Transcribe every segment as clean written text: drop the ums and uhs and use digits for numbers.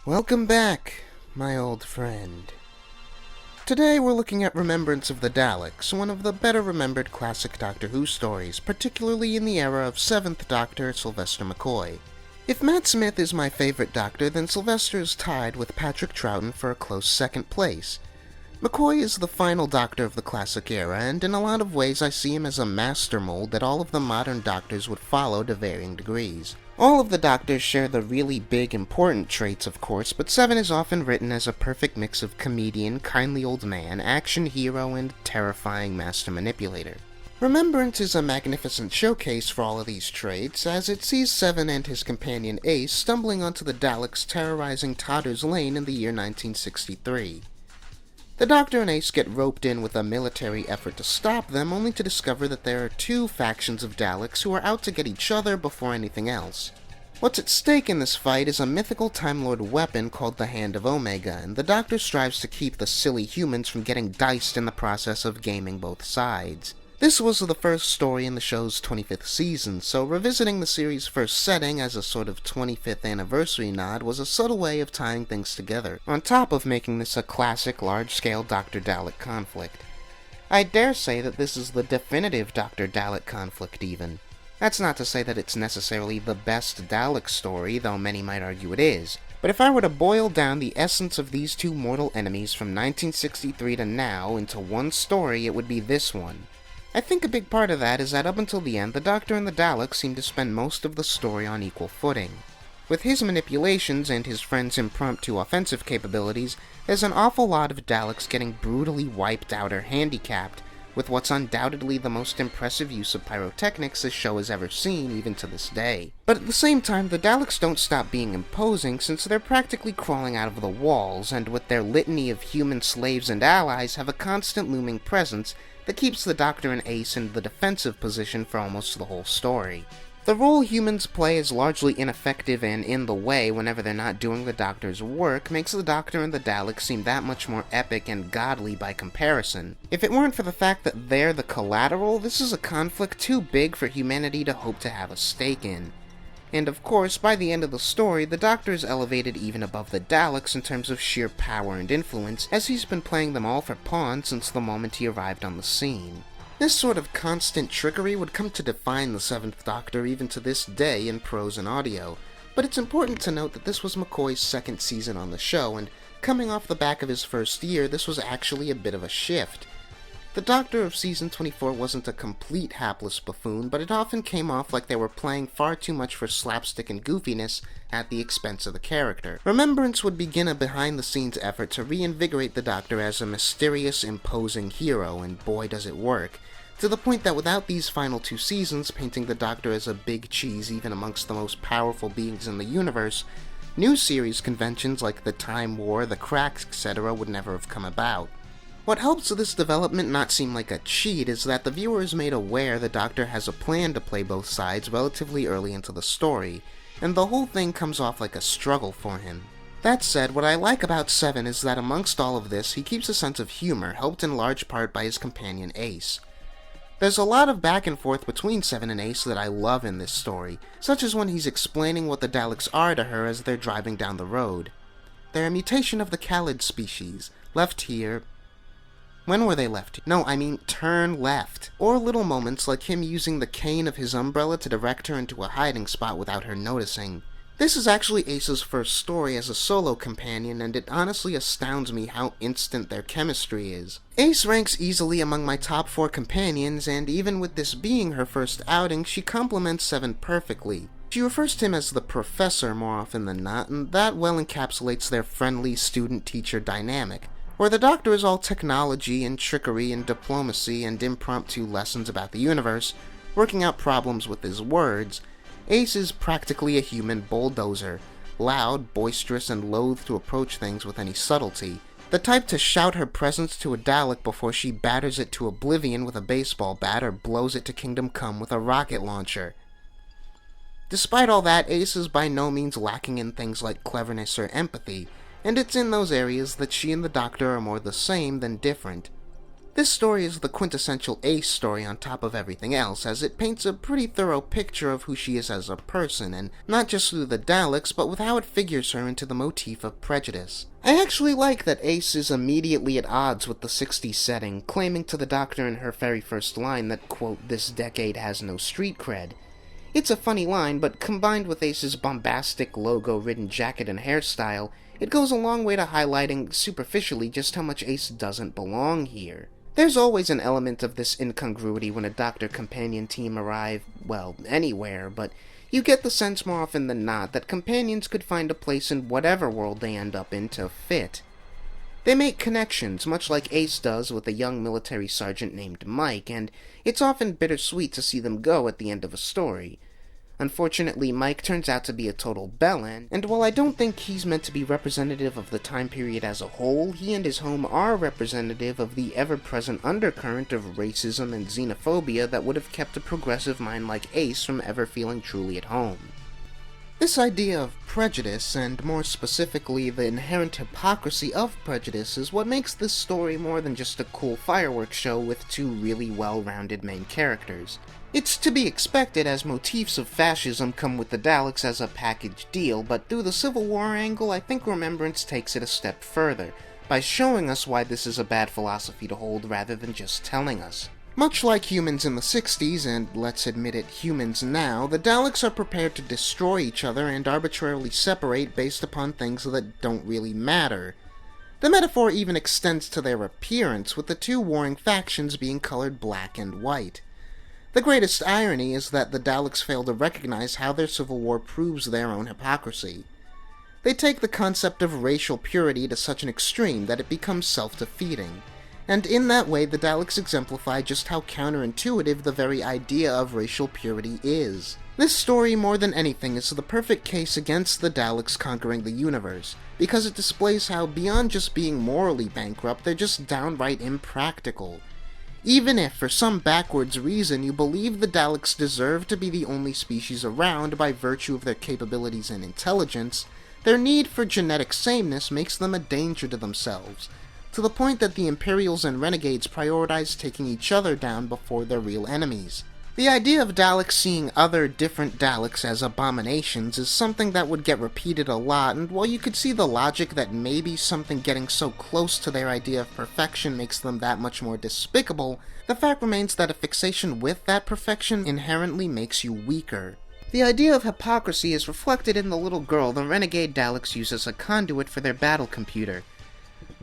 Welcome back, my old friend. Today we're looking at Remembrance of the Daleks, one of the better remembered classic Doctor Who stories, particularly in the era of 7th Doctor Sylvester McCoy. If Matt Smith is my favorite Doctor, then Sylvester is tied with Patrick Troughton for a close second place. McCoy is the final Doctor of the classic era, and in a lot of ways I see him as a master mold that all of the modern Doctors would follow to varying degrees. All of the Doctors share the really big, important traits, of course, but Seven is often written as a perfect mix of comedian, kindly old man, action hero, and terrifying master manipulator. Remembrance is a magnificent showcase for all of these traits, as it sees Seven and his companion Ace stumbling onto the Daleks terrorizing Totter's Lane in the year 1963. The Doctor and Ace get roped in with a military effort to stop them, only to discover that there are two factions of Daleks who are out to get each other before anything else. What's at stake in this fight is a mythical Time Lord weapon called the Hand of Omega, and the Doctor strives to keep the silly humans from getting diced in the process of gaming both sides. This was the first story in the show's 25th season, so revisiting the series' first setting as a sort of 25th anniversary nod was a subtle way of tying things together, on top of making this a classic large-scale Dr. Dalek conflict. I dare say that this is the definitive Dr. Dalek conflict even. That's not to say that it's necessarily the best Dalek story, though many might argue it is. But if I were to boil down the essence of these two mortal enemies from 1963 to now into one story, it would be this one. I think a big part of that is that up until the end, the Doctor and the Daleks seem to spend most of the story on equal footing. With his manipulations and his friend's impromptu offensive capabilities, there's an awful lot of Daleks getting brutally wiped out or handicapped, with what's undoubtedly the most impressive use of pyrotechnics this show has ever seen, even to this day. But at the same time, the Daleks don't stop being imposing, since they're practically crawling out of the walls, and with their litany of human slaves and allies have a constant looming presence that keeps the Doctor and Ace in the defensive position for almost the whole story. The role humans play is largely ineffective and in the way whenever they're not doing the Doctor's work makes the Doctor and the Daleks seem that much more epic and godly by comparison. If it weren't for the fact that they're the collateral, this is a conflict too big for humanity to hope to have a stake in. And of course, by the end of the story, the Doctor is elevated even above the Daleks in terms of sheer power and influence, as he's been playing them all for pawns since the moment he arrived on the scene. This sort of constant trickery would come to define the 7th Doctor even to this day in prose and audio, but it's important to note that this was McCoy's second season on the show, and coming off the back of his first year, this was actually a bit of a shift. The Doctor of Season 24 wasn't a complete hapless buffoon, but it often came off like they were playing far too much for slapstick and goofiness at the expense of the character. Remembrance would begin a behind-the-scenes effort to reinvigorate the Doctor as a mysterious, imposing hero, and boy does it work, to the point that without these final two seasons painting the Doctor as a big cheese even amongst the most powerful beings in the universe, new series conventions like the Time War, the Cracks, etc. would never have come about. What helps this development not seem like a cheat is that the viewer is made aware the Doctor has a plan to play both sides relatively early into the story, and the whole thing comes off like a struggle for him. That said, what I like about Seven is that amongst all of this, he keeps a sense of humor, helped in large part by his companion Ace. There's a lot of back and forth between Seven and Ace that I love in this story, such as when he's explaining what the Daleks are to her as they're driving down the road. They're a mutation of the Khalid species, left here. When were they left? No, I mean turn left. Or little moments like him using the cane of his umbrella to direct her into a hiding spot without her noticing. This is actually Ace's first story as a solo companion, and it honestly astounds me how instant their chemistry is. Ace ranks easily among my top 4 companions, and even with this being her first outing, she complements Seven perfectly. She refers to him as the Professor more often than not, and that well encapsulates their friendly student-teacher dynamic. Where the Doctor is all technology and trickery and diplomacy and impromptu lessons about the universe, working out problems with his words, Ace is practically a human bulldozer, loud, boisterous, and loath to approach things with any subtlety, the type to shout her presence to a Dalek before she batters it to oblivion with a baseball bat or blows it to kingdom come with a rocket launcher. Despite all that, Ace is by no means lacking in things like cleverness or empathy, and it's in those areas that she and the Doctor are more the same than different. This story is the quintessential Ace story on top of everything else, as it paints a pretty thorough picture of who she is as a person, and not just through the Daleks, but with how it figures her into the motif of prejudice. I actually like that Ace is immediately at odds with the 60s setting, claiming to the Doctor in her very first line that, quote, "this decade has no street cred." It's a funny line, but combined with Ace's bombastic logo-ridden jacket and hairstyle, it goes a long way to highlighting, superficially, just how much Ace doesn't belong here. There's always an element of this incongruity when a Doctor-companion team arrive, well, anywhere, but you get the sense more often than not that companions could find a place in whatever world they end up in to fit. They make connections, much like Ace does with a young military sergeant named Mike, and it's often bittersweet to see them go at the end of a story. Unfortunately, Mike turns out to be a total bellend, and while I don't think he's meant to be representative of the time period as a whole, he and his home are representative of the ever-present undercurrent of racism and xenophobia that would have kept a progressive mind like Ace from ever feeling truly at home. This idea of prejudice, and more specifically the inherent hypocrisy of prejudice, is what makes this story more than just a cool fireworks show with two really well-rounded main characters. It's to be expected, as motifs of fascism come with the Daleks as a package deal, but through the Civil War angle, I think Remembrance takes it a step further, by showing us why this is a bad philosophy to hold rather than just telling us. Much like humans in the 60s, and let's admit it, humans now, the Daleks are prepared to destroy each other and arbitrarily separate based upon things that don't really matter. The metaphor even extends to their appearance, with the two warring factions being colored black and white. The greatest irony is that the Daleks fail to recognize how their civil war proves their own hypocrisy. They take the concept of racial purity to such an extreme that it becomes self-defeating, and in that way the Daleks exemplify just how counterintuitive the very idea of racial purity is. This story, more than anything, is the perfect case against the Daleks conquering the universe, because it displays how, beyond just being morally bankrupt, they're just downright impractical. Even if, for some backwards reason, you believe the Daleks deserve to be the only species around by virtue of their capabilities and intelligence, their need for genetic sameness makes them a danger to themselves, to the point that the Imperials and Renegades prioritize taking each other down before their real enemies. The idea of Daleks seeing other different Daleks as abominations is something that would get repeated a lot, and while you could see the logic that maybe something getting so close to their idea of perfection makes them that much more despicable, the fact remains that a fixation with that perfection inherently makes you weaker. The idea of hypocrisy is reflected in the little girl the renegade Daleks use as a conduit for their battle computer.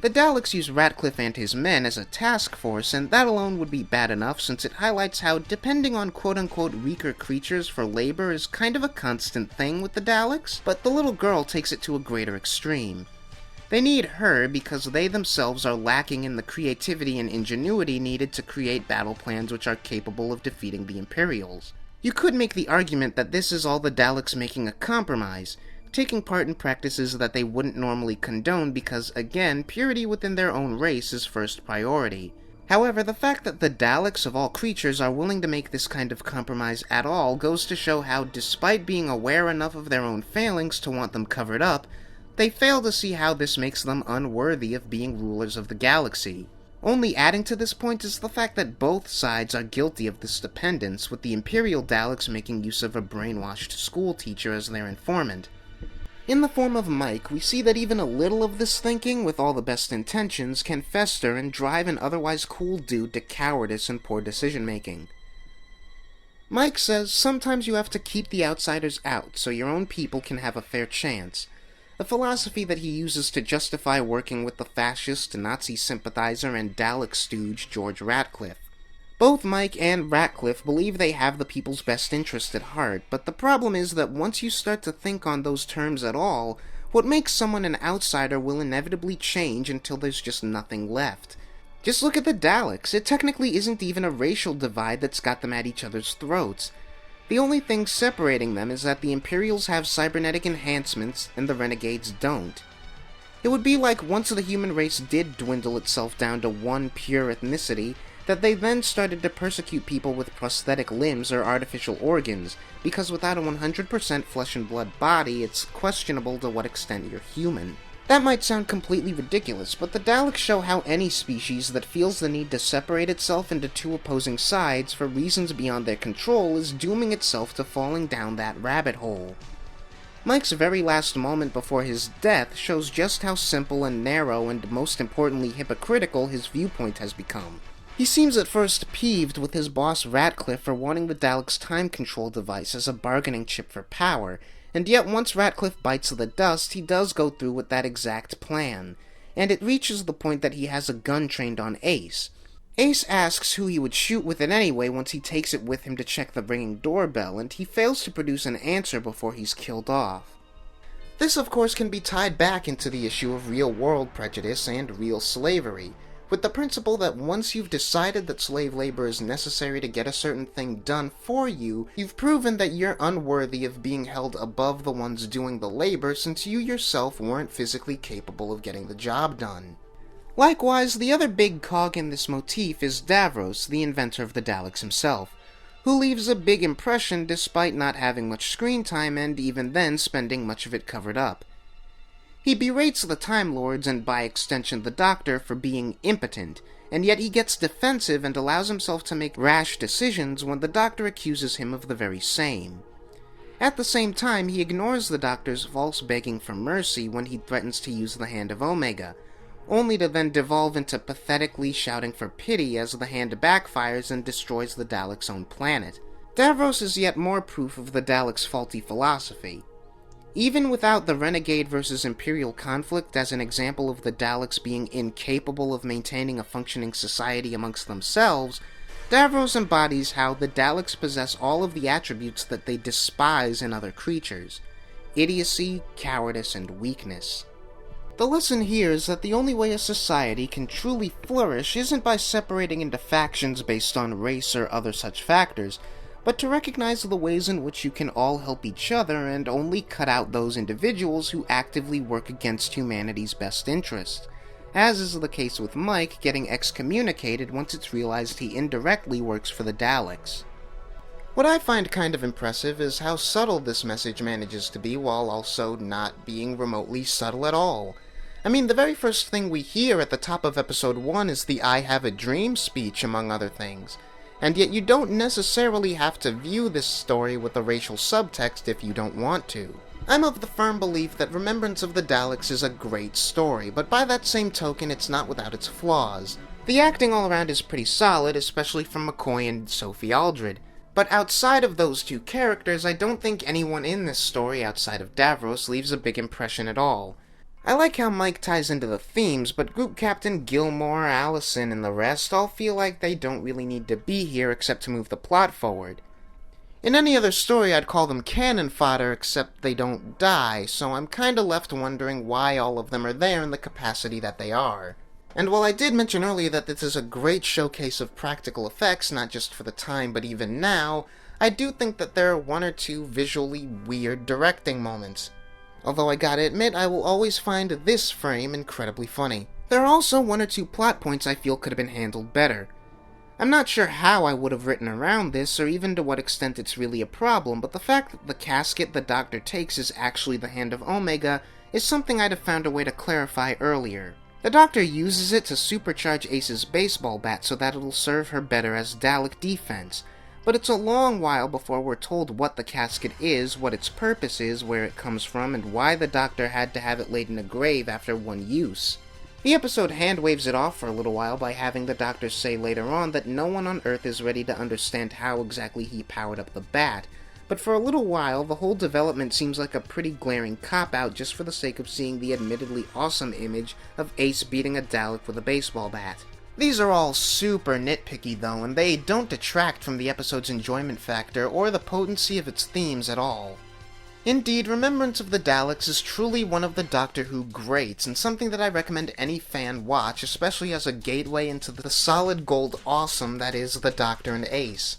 The Daleks use Ratcliffe and his men as a task force, and that alone would be bad enough since it highlights how depending on quote-unquote weaker creatures for labor is kind of a constant thing with the Daleks, but the little girl takes it to a greater extreme. They need her because they themselves are lacking in the creativity and ingenuity needed to create battle plans which are capable of defeating the Imperials. You could make the argument that this is all the Daleks making a compromise, taking part in practices that they wouldn't normally condone because, again, purity within their own race is first priority. However, the fact that the Daleks of all creatures are willing to make this kind of compromise at all goes to show how, despite being aware enough of their own failings to want them covered up, they fail to see how this makes them unworthy of being rulers of the galaxy. Only adding to this point is the fact that both sides are guilty of this dependence, with the Imperial Daleks making use of a brainwashed schoolteacher as their informant. In the form of Mike, we see that even a little of this thinking, with all the best intentions, can fester and drive an otherwise cool dude to cowardice and poor decision-making. Mike says sometimes you have to keep the outsiders out so your own people can have a fair chance, a philosophy that he uses to justify working with the fascist, Nazi sympathizer, and Dalek stooge George Ratcliffe. Both Mike and Ratcliffe believe they have the people's best interest at heart, but the problem is that once you start to think on those terms at all, what makes someone an outsider will inevitably change until there's just nothing left. Just look at the Daleks. It technically isn't even a racial divide that's got them at each other's throats. The only thing separating them is that the Imperials have cybernetic enhancements and the Renegades don't. It would be like once the human race did dwindle itself down to one pure ethnicity, that they then started to persecute people with prosthetic limbs or artificial organs, because without a 100% flesh and blood body, it's questionable to what extent you're human. That might sound completely ridiculous, but the Daleks show how any species that feels the need to separate itself into two opposing sides for reasons beyond their control is dooming itself to falling down that rabbit hole. Mike's very last moment before his death shows just how simple and narrow and, most importantly, hypocritical his viewpoint has become. He seems at first peeved with his boss Ratcliffe for wanting the Daleks' time control device as a bargaining chip for power, and yet once Ratcliffe bites the dust, he does go through with that exact plan, and it reaches the point that he has a gun trained on Ace. Ace asks who he would shoot with it anyway once he takes it with him to check the ringing doorbell, and he fails to produce an answer before he's killed off. This, of course, can be tied back into the issue of real-world prejudice and real slavery, with the principle that once you've decided that slave labor is necessary to get a certain thing done for you, you've proven that you're unworthy of being held above the ones doing the labor since you yourself weren't physically capable of getting the job done. Likewise, the other big cog in this motif is Davros, the inventor of the Daleks himself, who leaves a big impression despite not having much screen time and even then spending much of it covered up. He berates the Time Lords and by extension the Doctor for being impotent, and yet he gets defensive and allows himself to make rash decisions when the Doctor accuses him of the very same. At the same time, he ignores the Doctor's false begging for mercy when he threatens to use the Hand of Omega, only to then devolve into pathetically shouting for pity as the hand backfires and destroys the Daleks' own planet. Davros is yet more proof of the Daleks' faulty philosophy. Even without the Renegade versus Imperial conflict as an example of the Daleks being incapable of maintaining a functioning society amongst themselves, Davros embodies how the Daleks possess all of the attributes that they despise in other creatures: idiocy, cowardice, and weakness. The lesson here is that the only way a society can truly flourish isn't by separating into factions based on race or other such factors, but to recognize the ways in which you can all help each other and only cut out those individuals who actively work against humanity's best interest, as is the case with Mike getting excommunicated once it's realized he indirectly works for the Daleks. What I find kind of impressive is how subtle this message manages to be while also not being remotely subtle at all. I mean, the very first thing we hear at the top of episode 1 is the "I have a dream" speech, among other things. And yet you don't necessarily have to view this story with a racial subtext if you don't want to. I'm of the firm belief that Remembrance of the Daleks is a great story, but by that same token it's not without its flaws. The acting all around is pretty solid, especially from McCoy and Sophie Aldred. But outside of those two characters, I don't think anyone in this story outside of Davros leaves a big impression at all. I like how Mike ties into the themes, but Group Captain Gilmore, Allison, and the rest all feel like they don't really need to be here except to move the plot forward. In any other story, I'd call them cannon fodder, except they don't die, so I'm kinda left wondering why all of them are there in the capacity that they are. And while I did mention earlier that this is a great showcase of practical effects, not just for the time but even now, I do think that there are one or two visually weird directing moments. Although I gotta admit, I will always find this frame incredibly funny. There are also one or two plot points I feel could have been handled better. I'm not sure how I would have written around this, or even to what extent it's really a problem, but the fact that the casket the Doctor takes is actually the Hand of Omega is something I'd have found a way to clarify earlier. The Doctor uses it to supercharge Ace's baseball bat so that it'll serve her better as Dalek defense, but it's a long while before we're told what the casket is, what its purpose is, where it comes from, and why the Doctor had to have it laid in a grave after one use. The episode hand-waves it off for a little while by having the Doctor say later on that no one on Earth is ready to understand how exactly he powered up the bat, but for a little while the whole development seems like a pretty glaring cop-out just for the sake of seeing the admittedly awesome image of Ace beating a Dalek with a baseball bat. These are all super nitpicky though, and they don't detract from the episode's enjoyment factor or the potency of its themes at all. Indeed, Remembrance of the Daleks is truly one of the Doctor Who greats, and something that I recommend any fan watch, especially as a gateway into the solid gold awesome that is the Doctor and Ace.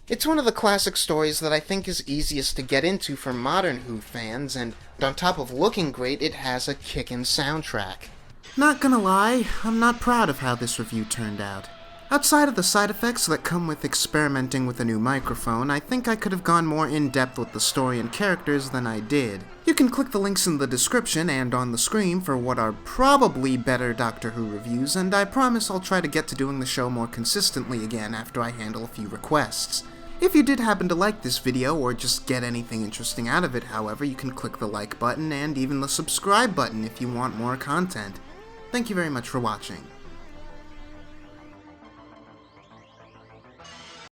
It's one of the classic stories that I think is easiest to get into for modern Who fans, and on top of looking great, it has a kickin' soundtrack. Not gonna lie, I'm not proud of how this review turned out. Outside of the side effects that come with experimenting with a new microphone, I think I could have gone more in-depth with the story and characters than I did. You can click the links in the description and on the screen for what are probably better Doctor Who reviews, and I promise I'll try to get to doing the show more consistently again after I handle a few requests. If you did happen to like this video, or just get anything interesting out of it, however, you can click the like button and even the subscribe button if you want more content. Thank you very much for watching.